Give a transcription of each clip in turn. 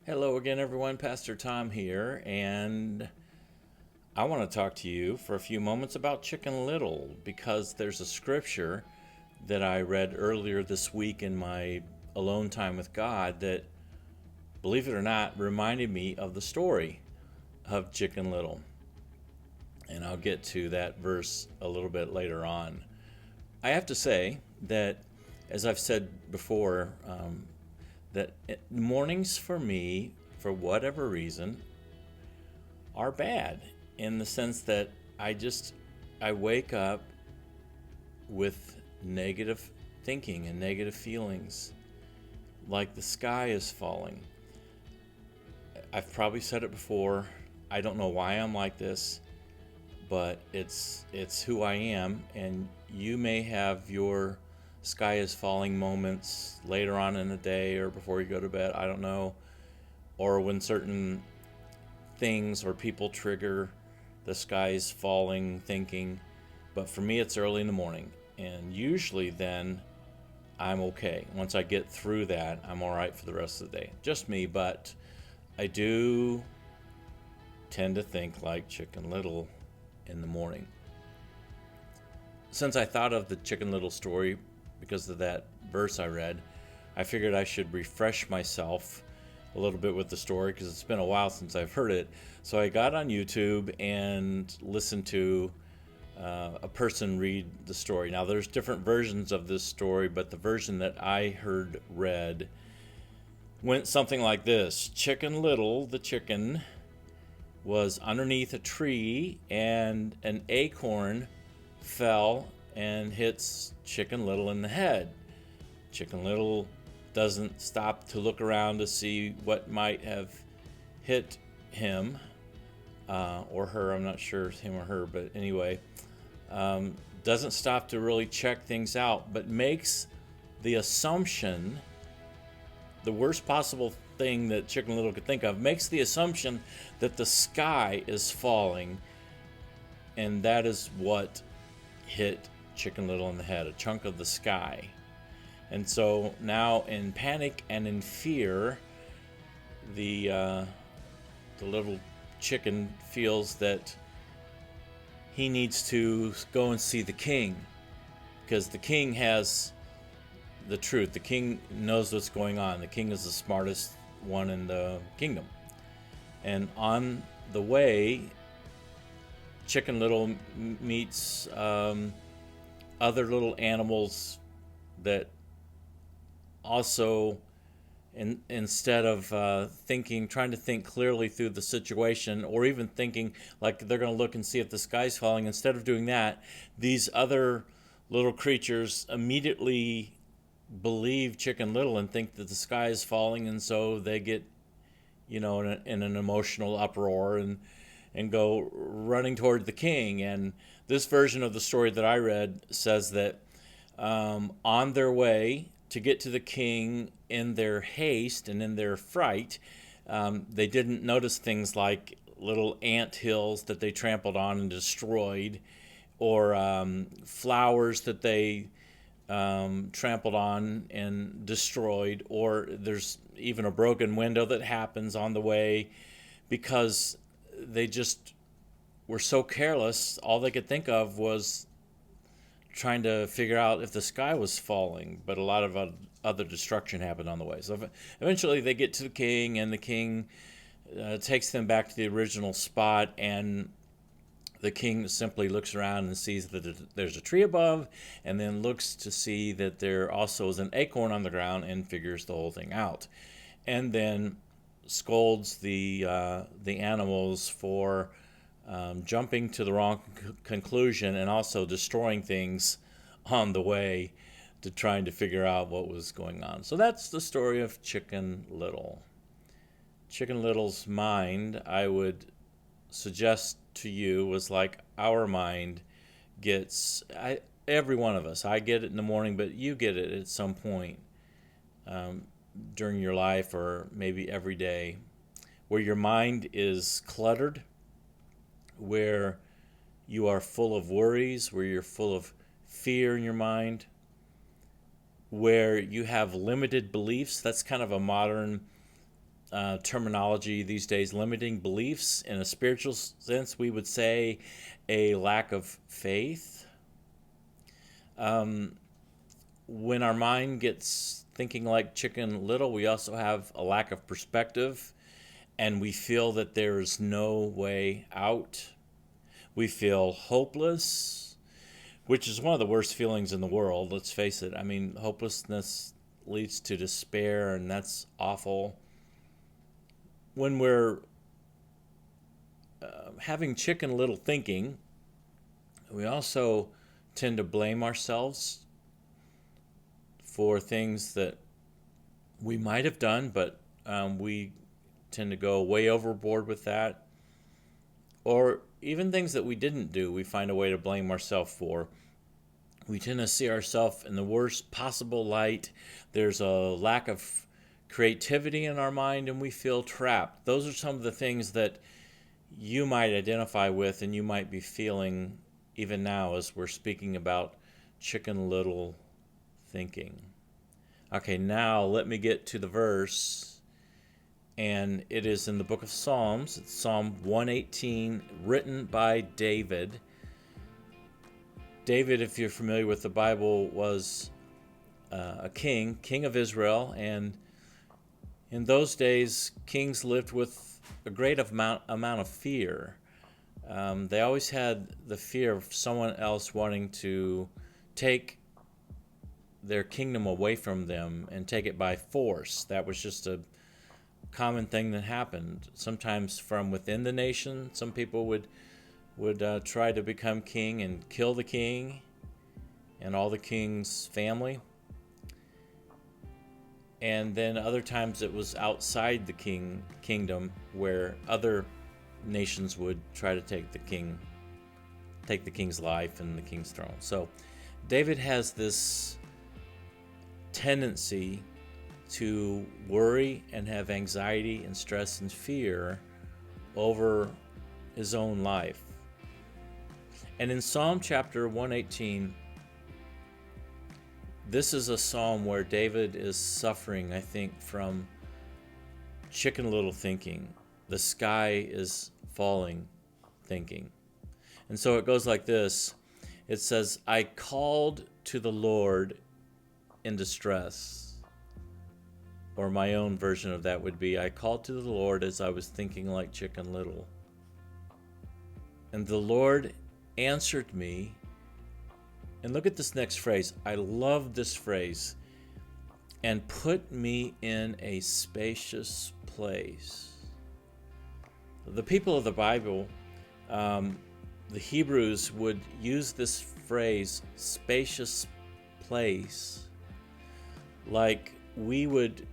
Hello again, everyone. Pastor Tom here, and I want to talk to you for a few moments about Chicken Little because there's a scripture that I read earlier this week in my alone time with God that, believe it or not, reminded me of the story of Chicken Little. And I'll get to that verse a little bit later on. I have to say that, as I've said before, that mornings for me, for whatever reason, are bad in the sense that I wake up with negative thinking and negative feelings, like the sky is falling. I've probably said it before. I don't know why I'm like this, but it's who I am, and you may have your sky is falling moments later on in the day or before you go to bed. I don't know, or when certain things or people trigger the sky's falling thinking. But for me, it's early in the morning. And usually then I'm okay. Once I get through that, I'm all right for the rest of the day. Just me, but I do tend to think like Chicken Little in the morning. Since I thought of the Chicken Little story because of that verse I read, I figured I should refresh myself a little bit with the story because it's been a while since I've heard it. So I got on YouTube and listened to a person read the story. Now, there's different versions of this story, but the version that I heard read went something like this: Chicken Little, the chicken, was underneath a tree, and an acorn fell and hits Chicken Little in the head. Chicken Little doesn't stop to look around to see what might have hit him or her. I'm not sure if him or her, but anyway, doesn't stop to really check things out, but makes the assumption, the worst possible thing that Chicken Little could think of, makes the assumption that the sky is falling, and that is what hit Chicken Little in the head, a chunk of the sky. And so now, in panic and in fear, the little chicken feels that he needs to go and see the king, because the king has the truth. The king knows what's going on. The king is the smartest one in the kingdom. And on the way, Chicken Little meets other little animals that also, instead of trying to think clearly through the situation, or even thinking like they're going to look and see if the sky's falling, instead of doing that, these other little creatures immediately believe Chicken Little and think that the sky is falling, and so they get, in an emotional uproar and go running toward the king. And this version of the story that I read says that on their way to get to the king, in their haste and in their fright, they didn't notice things like little ant hills that they trampled on and destroyed, or flowers that they trampled on and destroyed, or there's even a broken window that happens on the way, because they just were so careless. All they could think of was trying to figure out if the sky was falling, but a lot of other destruction happened on the way. So eventually they get to the king, and the king takes them back to the original spot, and the king simply looks around and sees that there's a tree above, and then looks to see that there also is an acorn on the ground, and figures the whole thing out, and then scolds the animals for jumping to the wrong conclusion, and also destroying things on the way to trying to figure out what was going on. So that's the story of Chicken Little. Chicken Little's mind, I would suggest to you, was like our mind gets. Every one of us, I get it in the morning, but you get it at some point during your life, or maybe every day, where your mind is cluttered, where you are full of worries, where you're full of fear in your mind, where you have limited beliefs. That's kind of a modern terminology these days, limiting beliefs. In a spiritual sense, we would say a lack of faith. When our mind gets thinking like Chicken Little, we also have a lack of perspective, and we feel that there's no way out. We feel hopeless, which is one of the worst feelings in the world, let's face it. I mean, hopelessness leads to despair, and that's awful. When we're having Chicken Little thinking, we also tend to blame ourselves for things that we might have done, but we tend to go way overboard with that. Or even things that we didn't do, we find a way to blame ourselves for. We tend to see ourselves in the worst possible light. There's a lack of creativity in our mind, and we feel trapped. Those are some of the things that you might identify with and you might be feeling even now as we're speaking about Chicken Little thinking. Okay, now let me get to the verse, and it is in the book of Psalms. It's Psalm 118, written by David. David, if you're familiar with the Bible, was a king of Israel, and in those days, kings lived with a great amount of fear. They always had the fear of someone else wanting to take their kingdom away from them and take it by force. That was just a common thing that happened. Sometimes from within the nation, some people would try to become king and kill the king and all the king's family. And then other times it was outside the kingdom where other nations would try to take the king's life and the king's throne. So David has this tendency to worry and have anxiety and stress and fear over his own life. And in Psalm chapter 118, this is a psalm where David is suffering, I think, from Chicken Little thinking. The sky is falling thinking. And so it goes like this. It says, I called to the Lord in distress. Or my own version of that would be, I called to the Lord as I was thinking like Chicken Little. And the Lord answered me. And look at this next phrase. I love this phrase. And put me in a spacious place. The people of the Bible, the Hebrews, would use this phrase, spacious place, like we would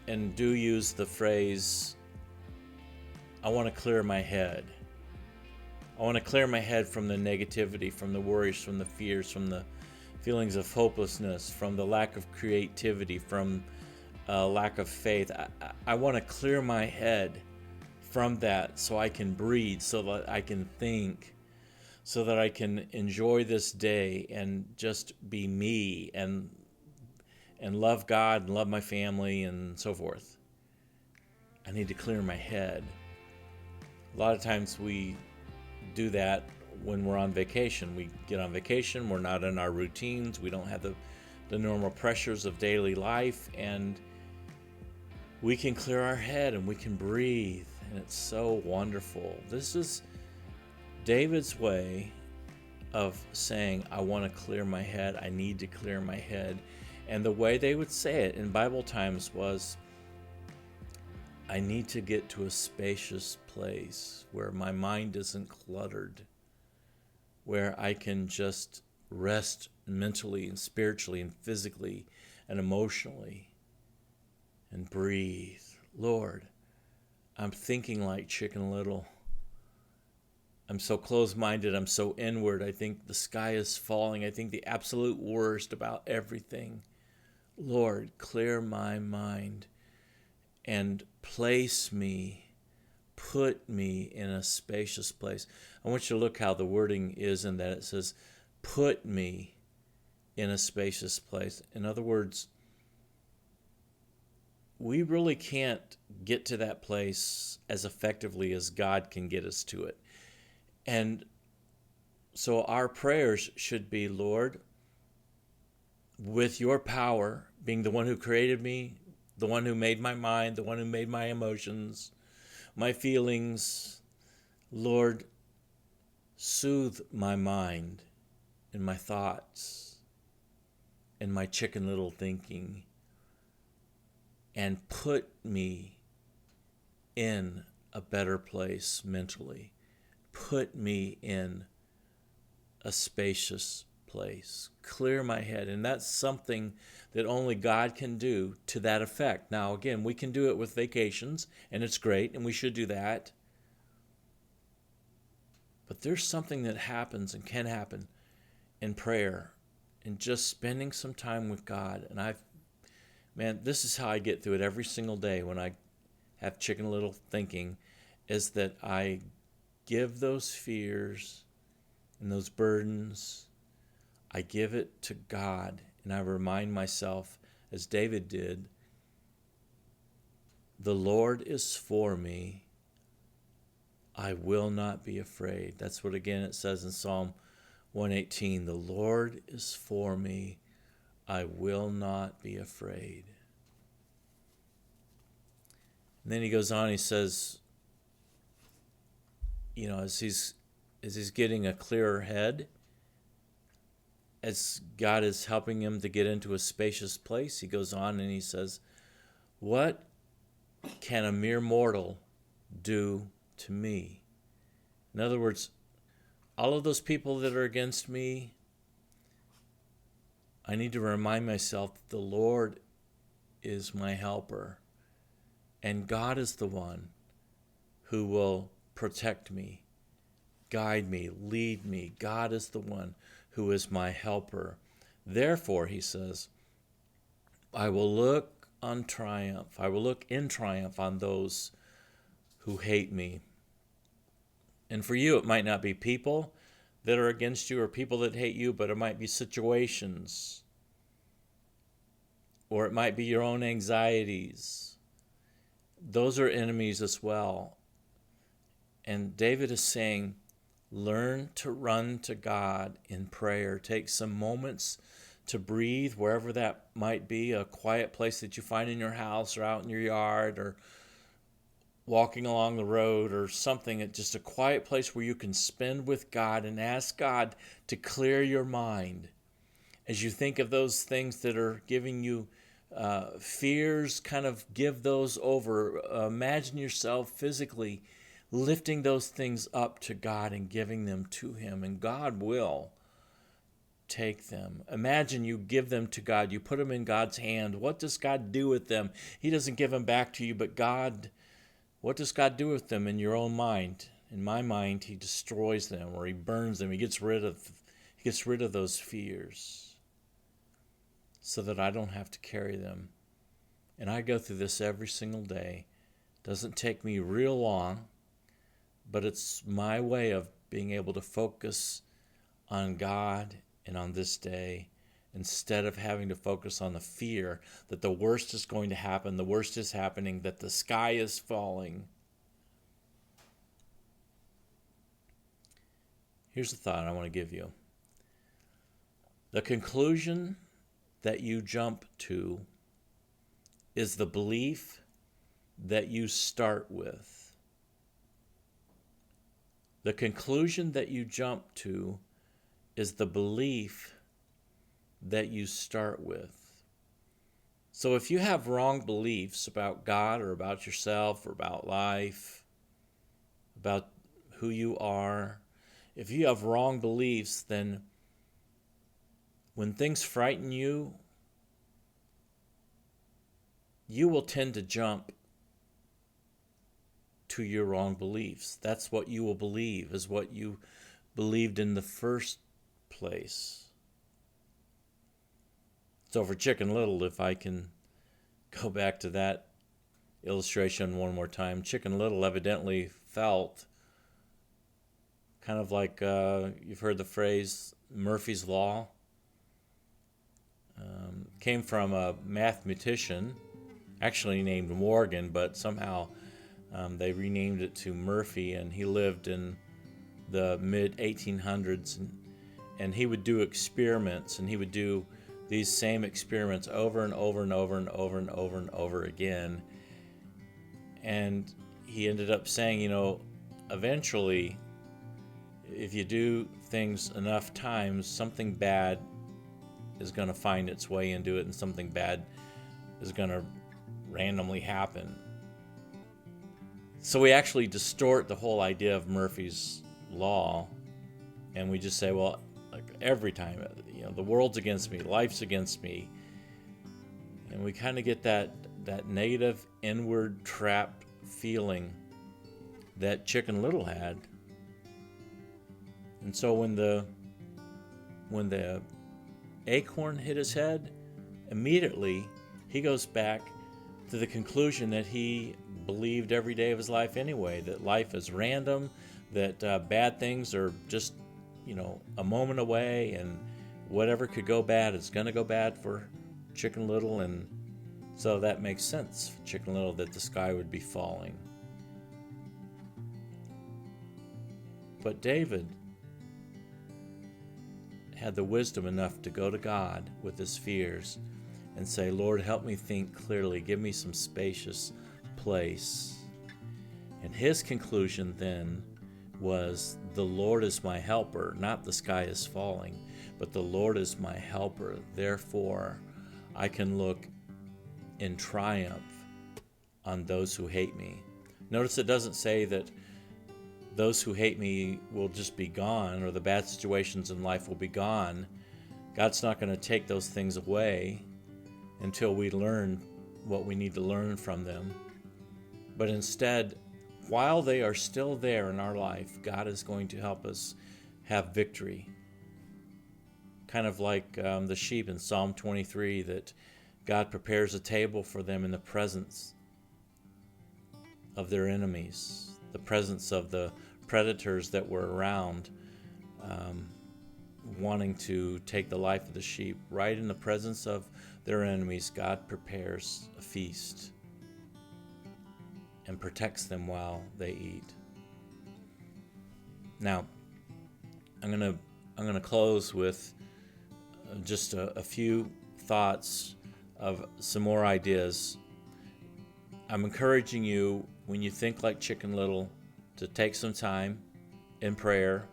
and do use the phrase, I want to clear my head. I want to clear my head from the negativity, from the worries, from the fears, from the feelings of hopelessness, from the lack of creativity, from lack of faith. I want to clear my head from that so I can breathe, so that I can think, so that I can enjoy this day and just be me and love God and love my family and so forth. I need to clear my head. A lot of times we do that when we're on vacation. We get on vacation, we're not in our routines, we don't have the normal pressures of daily life, and we can clear our head and we can breathe, and it's so wonderful. This is David's way of saying, I want to clear my head, I need to clear my head. And the way they would say it in Bible times was, I need to get to a spacious place where my mind isn't cluttered, where I can just rest mentally and spiritually and physically and emotionally and breathe. Lord, I'm thinking like Chicken Little. I'm so closed-minded. I'm so inward. I think the sky is falling. I think the absolute worst about everything. Lord, clear my mind and place me, put me in a spacious place. I want you to look how the wording is in that. It says, put me in a spacious place. In other words, we really can't get to that place as effectively as God can get us to it. And so our prayers should be, Lord, with your power, being the one who created me, the one who made my mind, the one who made my emotions, my feelings, Lord, soothe my mind and my thoughts and my chicken little thinking, and put me in a better place mentally. Put me in a spacious place. Clear my head. And that's something that only God can do to that effect. Now, again, we can do it with vacations, and it's great, and we should do that. But there's something that happens and can happen in prayer and just spending some time with God. And man, this is how I get through it every single day when I have chicken little thinking, is that I give those fears and those burdens, I give it to God, and I remind myself, as David did, the Lord is for me, I will not be afraid. That's what, again, it says in Psalm 118, the Lord is for me, I will not be afraid. And then he goes on, he says, as he's getting a clearer head, as God is helping him to get into a spacious place, he goes on and he says, what can a mere mortal do to me? In other words, all of those people that are against me, I need to remind myself that the Lord is my helper, and God is the one who will protect me, guide me, lead me. God is the one who is my helper. Therefore, he says, I will look in triumph on those who hate me. And for you, it might not be people that are against you or people that hate you, but it might be situations, or it might be your own anxieties. Those are enemies as well. And David is saying, learn to run to God in prayer. Take some moments to breathe wherever that might be, a quiet place that you find in your house or out in your yard or walking along the road or something, just a quiet place where you can spend with God and ask God to clear your mind. As you think of those things that are giving you fears, kind of give those over. Imagine yourself physically lifting those things up to God and giving them to Him, and God will take them. Imagine you give them to God. You put them in God's hand. What does God do with them? He doesn't give them back to you, but God, what does God do with them in your own mind? In my mind, He destroys them, or He burns them. He gets rid of those fears so that I don't have to carry them. And I go through this every single day. It doesn't take me real long, but it's my way of being able to focus on God and on this day, instead of having to focus on the fear that the worst is going to happen, the worst is happening, that the sky is falling. Here's a thought I want to give you. The conclusion that you jump to is the belief that you start with. The conclusion that you jump to is the belief that you start with. So if you have wrong beliefs about God or about yourself or about life, about who you are, if you have wrong beliefs, then when things frighten you, you will tend to jump to your wrong beliefs. That's what you will believe, is what you believed in the first place. So for Chicken Little, if I can go back to that illustration one more time, Chicken Little evidently felt kind of like, you've heard the phrase Murphy's Law. Came from a mathematician actually named Morgan, but somehow they renamed it to Murphy, and he lived in the mid 1800s, and he would do experiments, and he would do these same experiments over and over and over and over and over and over again. And he ended up saying, eventually, if you do things enough times, something bad is going to find its way into it, and something bad is going to randomly happen. So we actually distort the whole idea of Murphy's Law, and we just say, well, like every time, the world's against me, life's against me, and we kind of get that negative, inward, trapped feeling that Chicken Little had. And so when the acorn hit his head, immediately he goes back to the conclusion that he believed every day of his life anyway, that life is random, that bad things are just, a moment away, and whatever could go bad is going to go bad for Chicken Little. And so that makes sense for Chicken Little that the sky would be falling. But David had the wisdom enough to go to God with his fears and say, Lord, help me think clearly. Give me some spacious place. And his conclusion then was, the Lord is my helper, not the sky is falling, but the Lord is my helper. Therefore, I can look in triumph on those who hate me. Notice it doesn't say that those who hate me will just be gone, or the bad situations in life will be gone. God's not going to take those things away until we learn what we need to learn from them. But instead, while they are still there in our life, God is going to help us have victory. Kind of like the sheep in Psalm 23, that God prepares a table for them in the presence of their enemies, the presence of the predators that were around, wanting to take the life of the sheep. Right in the presence of their enemies, God prepares a feast and protects them while they eat. Now, I'm gonna close with just a few thoughts of some more ideas. I'm encouraging you, when you think like Chicken Little, to take some time in prayer.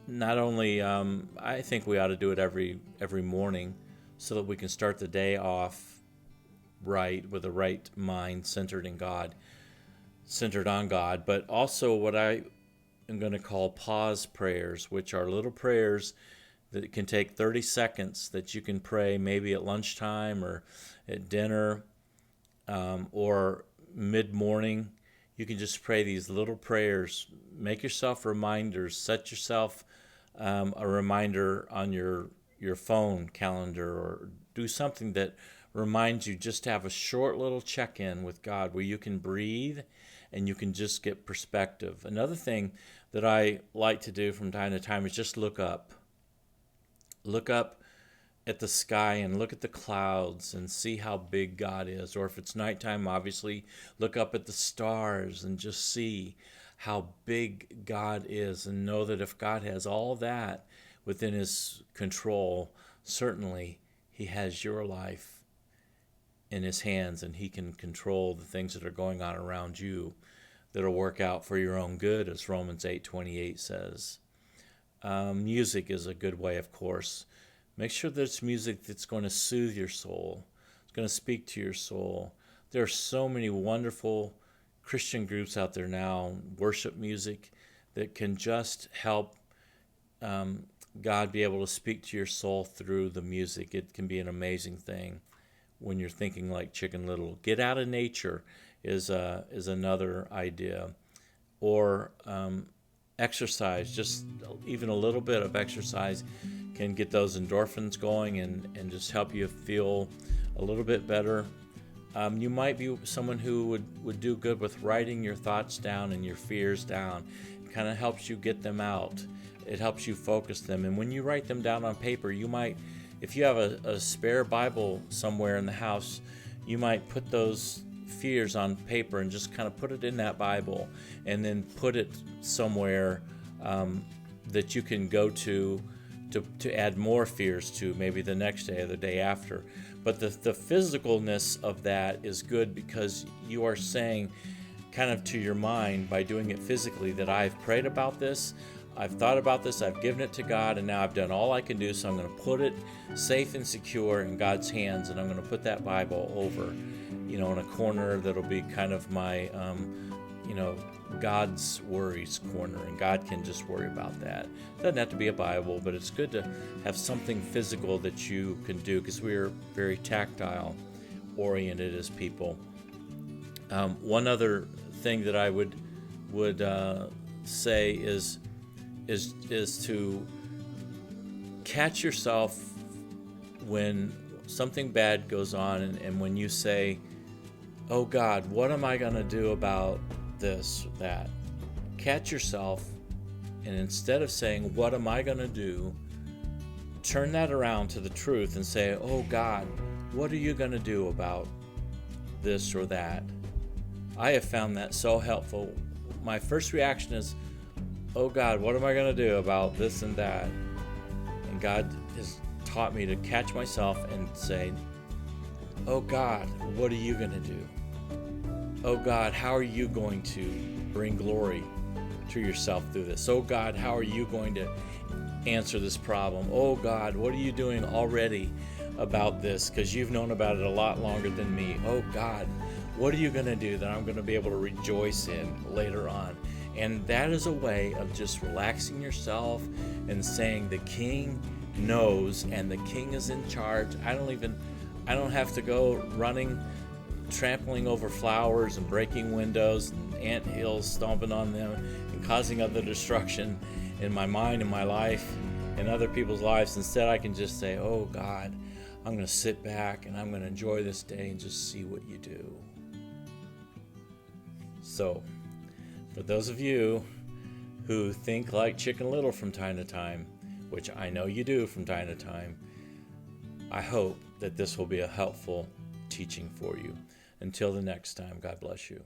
Not only, I think we ought to do it every morning, so that we can start the day off right, with the right mind centered in God, centered on God, but also what I am going to call pause prayers, which are little prayers that can take 30 seconds that you can pray maybe at lunchtime or at dinner, or mid-morning. You can just pray these little prayers. Make yourself reminders. Set yourself a reminder on your phone calendar, or do something that reminds you just to have a short little check-in with God where you can breathe and you can just get perspective. Another thing that I like to do from time to time is just look up. Look up at the sky and look at the clouds and see how big God is. Or if it's nighttime, obviously, look up at the stars and just see how big God is, and know that if God has all that within his control, certainly he has your life in his hands, and he can control the things that are going on around you that'll work out for your own good, as Romans 8:28 says. Music is a good way, of course. Make sure that it's music that's going to soothe your soul. It's going to speak to your soul. There are so many wonderful Christian groups out there now, worship music, that can just help God be able to speak to your soul through the music. It can be an amazing thing when you're thinking like Chicken Little. Get out of nature is another idea. Or exercise, just even a little bit of exercise can get those endorphins going and just help you feel a little bit better. You might be someone who would do good with writing your thoughts down and your fears down. It kind of helps you get them out. It helps you focus them. And when you write them down on paper, you might if you have a spare Bible somewhere in the house, you might put those fears on paper and just kind of put it in that Bible, and then put it somewhere that you can go to add more fears to, maybe the next day or the day after. But the physicalness of that is good, because you are saying kind of to your mind, by doing it physically, that I've prayed about this, I've thought about this, I've given it to God, and now I've done all I can do, so I'm going to put it safe and secure in God's hands, and I'm going to put that Bible over, in a corner that'll be kind of my, God's worries corner, and God can just worry about that. It doesn't have to be a Bible, but it's good to have something physical that you can do, because we are very tactile oriented as people. One other thing that I would say is to catch yourself when something bad goes on, and when you say, "Oh God, what am I going to do about this, that?" Catch yourself, and instead of saying, "What am I going to do?" turn that around to the truth and say, "Oh God, what are you going to do about this or that?" I have found that so helpful. My first reaction is, "Oh God, what am I going to do about this and that?" And God has taught me to catch myself and say, "Oh God, what are you going to do? Oh God, how are you going to bring glory to yourself through this? Oh God, how are you going to answer this problem? Oh God, what are you doing already about this? Because you've known about it a lot longer than me. Oh God, what are you going to do that I'm going to be able to rejoice in later on?" And that is a way of just relaxing yourself and saying, the King knows, and the King is in charge. I don't have to go running, trampling over flowers and breaking windows and anthills, stomping on them and causing other destruction in my mind and my life and other people's lives. Instead, I can just say, "Oh God, I'm going to sit back and I'm going to enjoy this day and just see what you do." So, for those of you who think like Chicken Little from time to time, which I know you do from time to time, I hope that this will be a helpful teaching for you. Until the next time, God bless you.